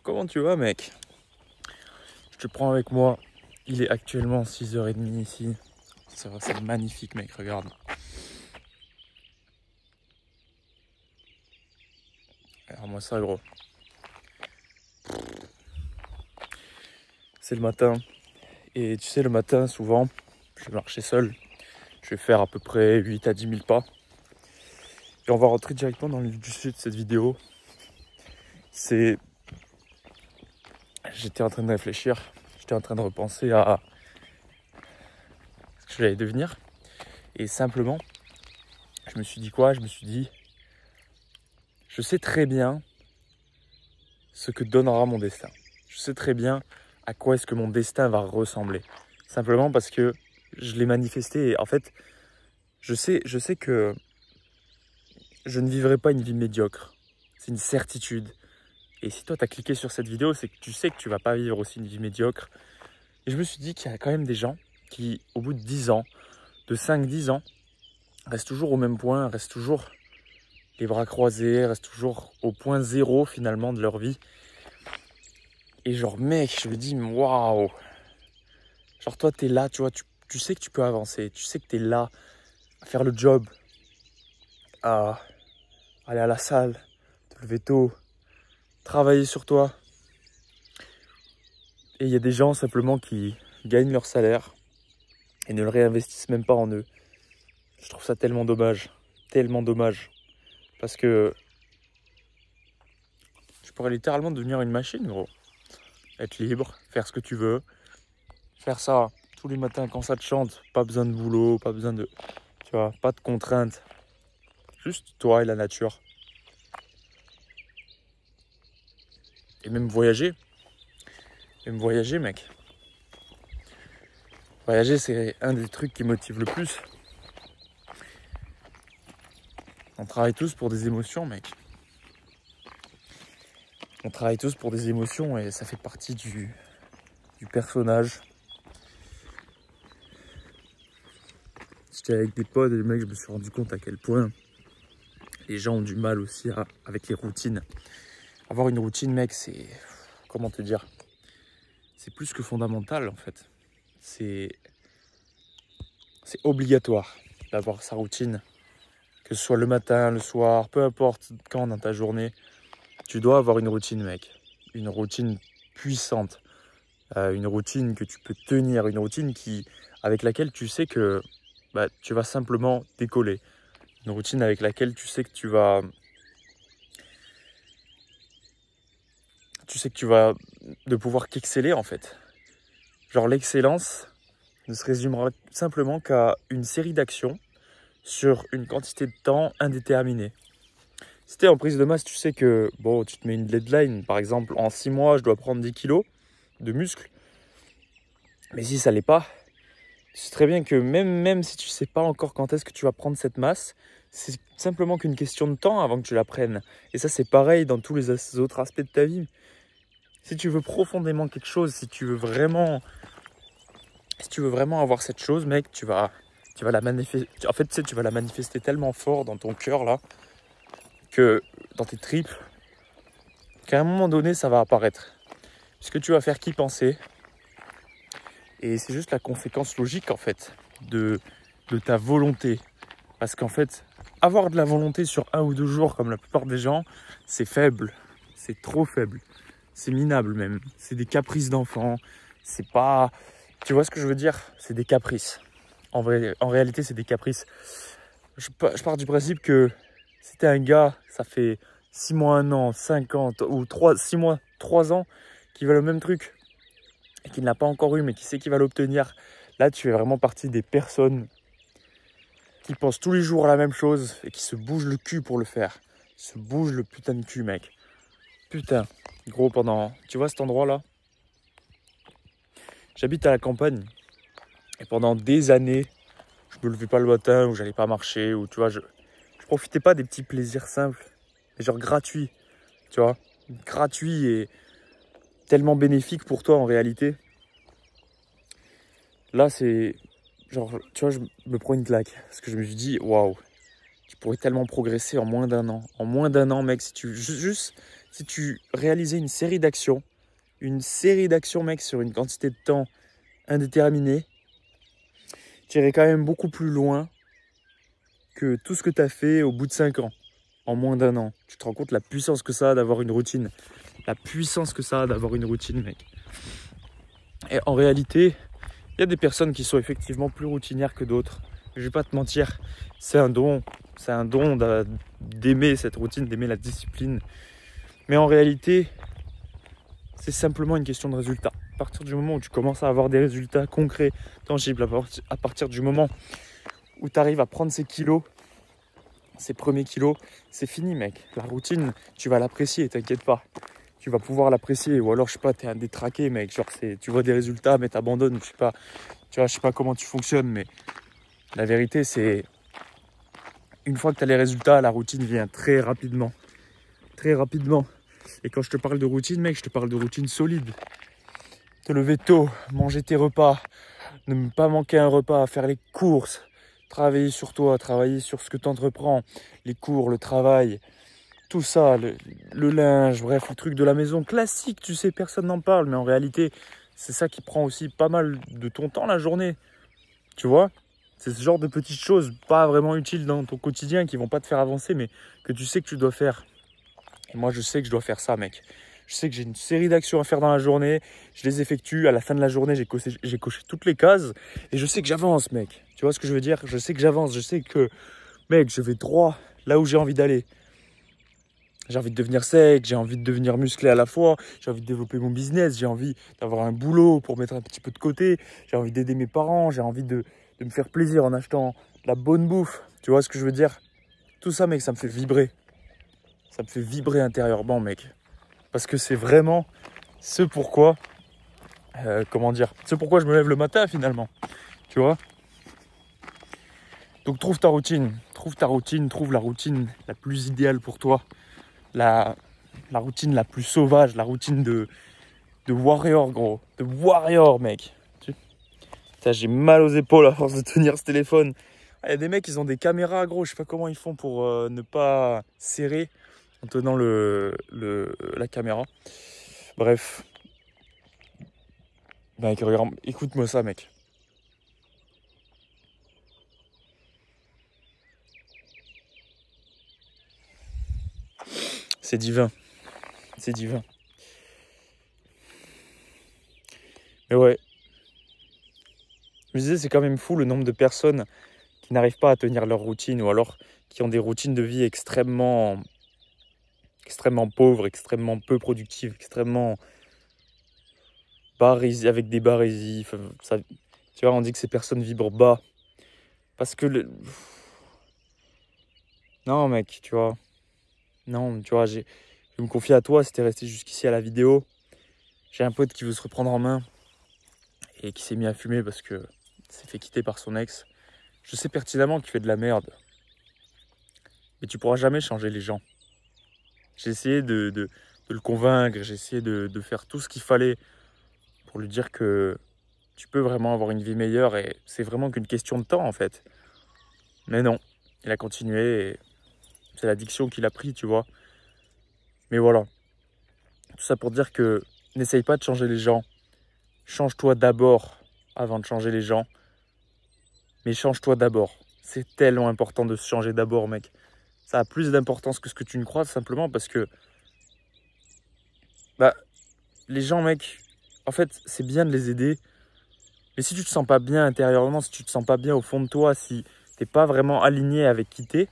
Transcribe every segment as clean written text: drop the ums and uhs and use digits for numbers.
Comment tu vas, mec? Je te prends avec moi. Il est actuellement 6h30 ici. C'est vrai, c'est magnifique, mec, regarde. Regarde-moi ça, gros. C'est le matin. Et tu sais, le matin, souvent, je vais marcher seul. Je vais faire à peu près 8 à 10 000 pas. Et on va rentrer directement dans le vif du sujet de cette vidéo. J'étais en train de réfléchir. J'étais en train de repenser à ce que j'allais devenir. Et simplement, je me suis dit quoi? Je me suis dit, je sais très bien ce que donnera mon destin. Je sais très bien à quoi est-ce que mon destin va ressembler. Simplement parce que je l'ai manifesté. Et en fait, je sais que je ne vivrai pas une vie médiocre. C'est une certitude. Et si toi, tu as cliqué sur cette vidéo, c'est que tu sais que tu ne vas pas vivre aussi une vie médiocre. Et je me suis dit qu'il y a quand même des gens qui, au bout de 10 ans, de 5-10 ans, restent toujours au même point, restent toujours les bras croisés, restent toujours au point zéro finalement de leur vie. Et genre, mec, je me dis, waouh! Genre, toi, t'es là, tu vois, tu sais que tu peux avancer. Tu sais que t'es là à faire le job, à aller à la salle, te lever tôt, travailler sur toi. Et il y a des gens simplement qui gagnent leur salaire et ne le réinvestissent même pas en eux. Je trouve ça tellement dommage. Tellement dommage. Parce que je pourrais littéralement devenir une machine, gros. Être libre, faire ce que tu veux. Faire ça tous les matins quand ça te chante. Pas besoin de boulot, pas besoin de... Tu vois, pas de contraintes. Juste toi et la nature. Et même voyager. Même voyager, mec. Voyager, c'est un des trucs qui motive le plus. On travaille tous pour des émotions, mec. On travaille tous pour des émotions et ça fait partie du personnage. J'étais avec des potes et le mec, je me suis rendu compte à quel point les gens ont du mal aussi avec les routines. Avoir une routine, mec, c'est... Comment te dire? C'est plus que fondamental, en fait. C'est obligatoire d'avoir sa routine. Que ce soit le matin, le soir, peu importe quand dans ta journée. Tu dois avoir une routine, mec. Une routine puissante. Une routine que tu peux tenir. Une routine avec laquelle tu sais que tu vas simplement décoller. Une routine avec laquelle tu sais que tu vas de pouvoir qu'exceller, en fait. Genre, l'excellence ne se résumera simplement qu'à une série d'actions sur une quantité de temps indéterminée. Si tu es en prise de masse, tu sais que bon, tu te mets une deadline. Par exemple, en 6 mois, je dois prendre 10 kilos de muscles. Mais si ça ne l'est pas, tu sais très bien que même si tu ne sais pas encore quand est-ce que tu vas prendre cette masse, c'est simplement qu'une question de temps avant que tu la prennes. Et ça, c'est pareil dans tous les autres aspects de ta vie. Si tu veux profondément quelque chose, si tu veux vraiment avoir cette chose, mec, tu vas la manifester. En fait, tu sais, tu vas la manifester tellement fort dans ton cœur, là, que dans tes tripes, qu'à un moment donné, ça va apparaître. Puisque tu vas faire qu'y penser. Et c'est juste la conséquence logique, en fait, de ta volonté. Parce qu'en fait, avoir de la volonté sur 1 ou 2 jours, comme la plupart des gens, c'est faible. C'est trop faible. C'est minable même. C'est des caprices d'enfants. C'est pas... Tu vois ce que je veux dire? C'est des caprices. En réalité, c'est des caprices. Je pars du principe que si t'es un gars, ça fait 6 mois, 1 an, 50 ou 6 mois, 3 ans, qui veut le même truc et qui ne l'a pas encore eu, mais qui sait qu'il va l'obtenir, là, tu fais vraiment partie des personnes qui pensent tous les jours à la même chose et qui se bougent le cul pour le faire. Ils se bougent le putain de cul, mec. Putain, gros, tu vois cet endroit-là? J'habite à la campagne et pendant des années, je me levais pas le matin ou j'allais pas marcher ou tu vois, je profitais pas des petits plaisirs simples, mais genre gratuits, tu vois, gratuits et tellement bénéfiques pour toi en réalité. Là, c'est genre, tu vois, je me prends une claque parce que je me suis dit, waouh, tu pourrais tellement progresser en moins d'1 an. En moins d'1 an, mec, si tu juste si tu réalisais une série d'actions, mec, sur une quantité de temps indéterminée, tu irais quand même beaucoup plus loin que tout ce que tu as fait au bout de 5 ans, en moins d'1 an. Tu te rends compte la puissance que ça a d'avoir une routine. La puissance que ça a d'avoir une routine, mec. Et en réalité, il y a des personnes qui sont effectivement plus routinières que d'autres. Je vais pas te mentir, c'est un don. C'est un don d'aimer cette routine, d'aimer la discipline. Mais en réalité, c'est simplement une question de résultat. À partir du moment où tu commences à avoir des résultats concrets, tangibles, à partir du moment où tu arrives à prendre ces kilos, ces premiers kilos, c'est fini, mec. La routine, tu vas l'apprécier, t'inquiète pas. Tu vas pouvoir l'apprécier. Ou alors, je sais pas, t'es un détraqué, mec. Genre, tu vois des résultats, mais t'abandonnes. Je sais pas, tu vois, je sais pas comment tu fonctionnes, mais la vérité, c'est une fois que tu as les résultats, la routine vient très rapidement. Très rapidement. Et quand je te parle de routine, mec, je te parle de routine solide. Te lever tôt, manger tes repas, ne pas manquer un repas, faire les courses, travailler sur toi, travailler sur ce que tu entreprends, les cours, le travail, tout ça, le linge, bref, les trucs de la maison classiques, tu sais, personne n'en parle, mais en réalité, c'est ça qui prend aussi pas mal de ton temps la journée. Tu vois ? C'est ce genre de petites choses pas vraiment utiles dans ton quotidien qui vont pas te faire avancer, mais que tu sais que tu dois faire. Et moi, je sais que je dois faire ça, mec. Je sais que j'ai une série d'actions à faire dans la journée. Je les effectue. À la fin de la journée, j'ai coché toutes les cases. Et je sais que j'avance, mec. Tu vois ce que je veux dire ? Je sais que j'avance. Je sais que, mec, je vais droit là où j'ai envie d'aller. J'ai envie de devenir sec. J'ai envie de devenir musclé à la fois. J'ai envie de développer mon business. J'ai envie d'avoir un boulot pour mettre un petit peu de côté. J'ai envie d'aider mes parents. J'ai envie de me faire plaisir en achetant de la bonne bouffe. Tu vois ce que je veux dire ? Tout ça, mec, ça me fait vibrer. Ça me fait vibrer intérieurement, mec. Parce que c'est vraiment ce pourquoi, ce pourquoi je me lève le matin, finalement. Tu vois ? Donc, trouve ta routine. Trouve la routine la plus idéale pour toi. La routine la plus sauvage. La routine de warrior, gros. De warrior, mec. J'ai mal aux épaules à force de tenir ce téléphone. Il y a des mecs, ils ont des caméras, gros. Je sais pas comment ils font pour ne pas serrer en tenant la caméra. Bref. Mec, regarde, écoute-moi ça, mec. C'est divin. C'est divin. Mais ouais. Je me disais, c'est quand même fou le nombre de personnes qui n'arrivent pas à tenir leur routine ou alors qui ont des routines de vie extrêmement pauvres, extrêmement peu productives, extrêmement avec des barésies. Ça, tu vois, on dit que ces personnes vibrent bas. Parce que non, mec, tu vois. Non, tu vois, je vais me confier à toi si t'es resté jusqu'ici à la vidéo. J'ai un pote qui veut se reprendre en main et qui s'est mis à fumer parce que s'est fait quitter par son ex. Je sais pertinemment que tu fais de la merde. Mais tu pourras jamais changer les gens. J'ai essayé de le convaincre, j'ai essayé de faire tout ce qu'il fallait pour lui dire que tu peux vraiment avoir une vie meilleure et c'est vraiment qu'une question de temps en fait. Mais non, il a continué et c'est l'addiction qu'il a pris, tu vois. Mais voilà. Tout ça pour dire que n'essaye pas de changer les gens. Change-toi d'abord avant de changer les gens. Mais change-toi d'abord. C'est tellement important de se changer d'abord, mec. Ça a plus d'importance que ce que tu ne crois, simplement parce que les gens, mec, en fait, c'est bien de les aider. Mais si tu te sens pas bien intérieurement, si tu te sens pas bien au fond de toi, si t'es pas vraiment aligné avec qui t'es,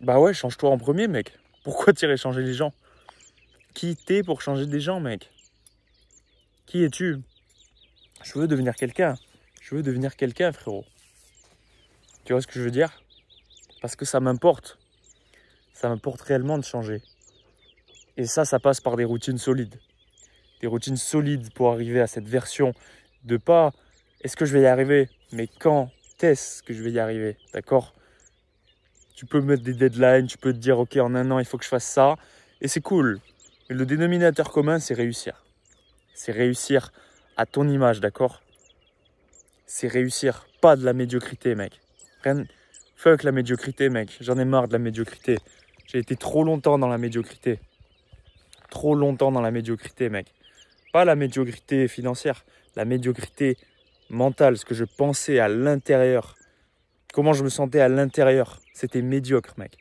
bah ouais, change-toi en premier, mec. Pourquoi t'irais changer les gens ? Qui t'es pour changer des gens, mec ? Qui es-tu ? Je veux devenir quelqu'un. Je veux devenir quelqu'un, frérot. Tu vois ce que je veux dire ? Parce que ça m'importe. Ça m'importe réellement de changer. Et ça passe par des routines solides. Des routines solides pour arriver à cette version de pas est-ce que je vais y arriver, mais quand est-ce que je vais y arriver, d'accord ? Tu peux mettre des deadlines, tu peux te dire ok, en 1 an il faut que je fasse ça, et c'est cool. Mais le dénominateur commun, c'est réussir. C'est réussir à ton image, d'accord ? C'est réussir, pas de la médiocrité, mec. Fuck la médiocrité, mec. J'en ai marre de la médiocrité. J'ai été trop longtemps dans la médiocrité. Trop longtemps dans la médiocrité, mec. Pas la médiocrité financière, la médiocrité mentale, ce que je pensais à l'intérieur. Comment je me sentais à l'intérieur. C'était médiocre, mec.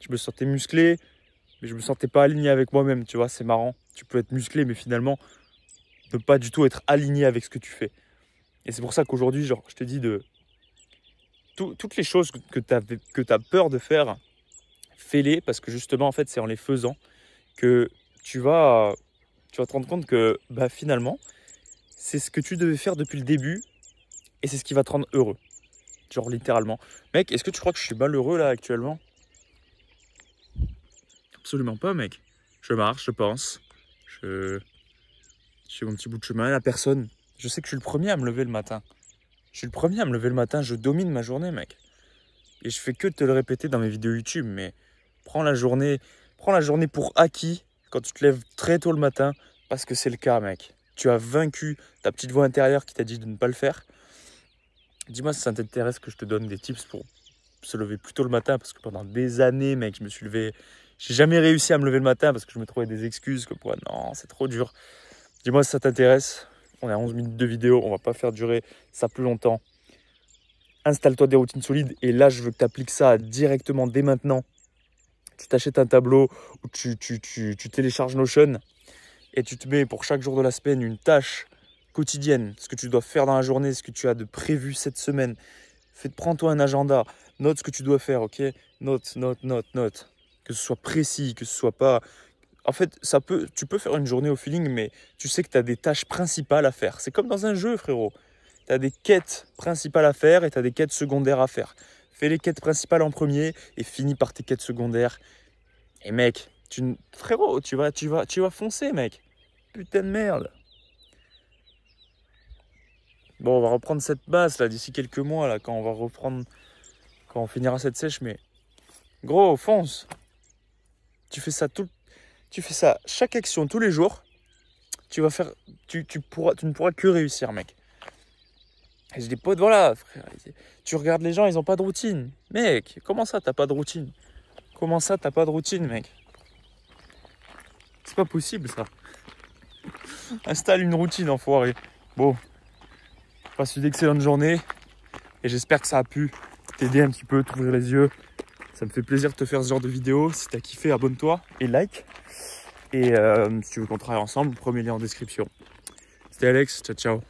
Je me sentais musclé, mais je me sentais pas aligné avec moi-même, tu vois, c'est marrant. Tu peux être musclé, mais finalement, ne pas du tout être aligné avec ce que tu fais. Et c'est pour ça qu'aujourd'hui, genre, je te dis de... toutes les choses que tu as peur de faire, fais-les, parce que justement, en fait, c'est en les faisant que tu vas te rendre compte que bah, finalement, c'est ce que tu devais faire depuis le début et c'est ce qui va te rendre heureux. Genre littéralement. Mec, est-ce que tu crois que je suis malheureux là actuellement? Absolument pas, mec. Je marche, je pense. Je fais mon petit bout de chemin à personne. Je sais que je suis le premier à me lever le matin. Je suis le premier à me lever le matin. Je domine ma journée, mec. Et je fais que te le répéter dans mes vidéos YouTube, mais prends la journée pour acquis quand tu te lèves très tôt le matin, parce que c'est le cas, mec. Tu as vaincu ta petite voix intérieure qui t'a dit de ne pas le faire. Dis-moi si ça t'intéresse que je te donne des tips pour se lever plus tôt le matin, parce que pendant des années, mec, je me suis levé... J'ai jamais réussi à me lever le matin parce que je me trouvais des excuses comme quoi, non, c'est trop dur. Dis-moi si ça t'intéresse. On est à 11 minutes de vidéo, on va pas faire durer ça plus longtemps. Installe-toi des routines solides et là, je veux que tu appliques ça directement dès maintenant. Tu t'achètes un tableau ou tu télécharges Notion et tu te mets pour chaque jour de la semaine une tâche quotidienne, ce que tu dois faire dans la journée, ce que tu as de prévu cette semaine. Prends-toi un agenda, note ce que tu dois faire, ok? Note. Que ce soit précis, que ce soit pas... En fait, tu peux faire une journée au feeling, mais tu sais que tu as des tâches principales à faire. C'est comme dans un jeu, frérot. Tu as des quêtes principales à faire et tu as des quêtes secondaires à faire. Fais les quêtes principales en premier et finis par tes quêtes secondaires. Et mec, frérot, tu vas foncer, mec. Putain de merde. Bon, on va reprendre cette base là d'ici quelques mois là, quand on finira cette sèche, mais gros, fonce. Tu fais ça chaque action tous les jours. Tu ne pourras que réussir, mec. Et j'ai des potes, voilà, frère. Tu regardes les gens, ils n'ont pas de routine. Mec, comment ça, t'as pas de routine? Comment ça, t'as pas de routine, mec? C'est pas possible, ça. Installe une routine, enfoiré. Bon, passe une excellente journée. Et j'espère que ça a pu t'aider un petit peu, t'ouvrir les yeux. Ça me fait plaisir de te faire ce genre de vidéo. Si t'as kiffé, abonne-toi et like. Et si tu veux qu'on travaille ensemble, premier lien en description. C'était Alex, ciao ciao.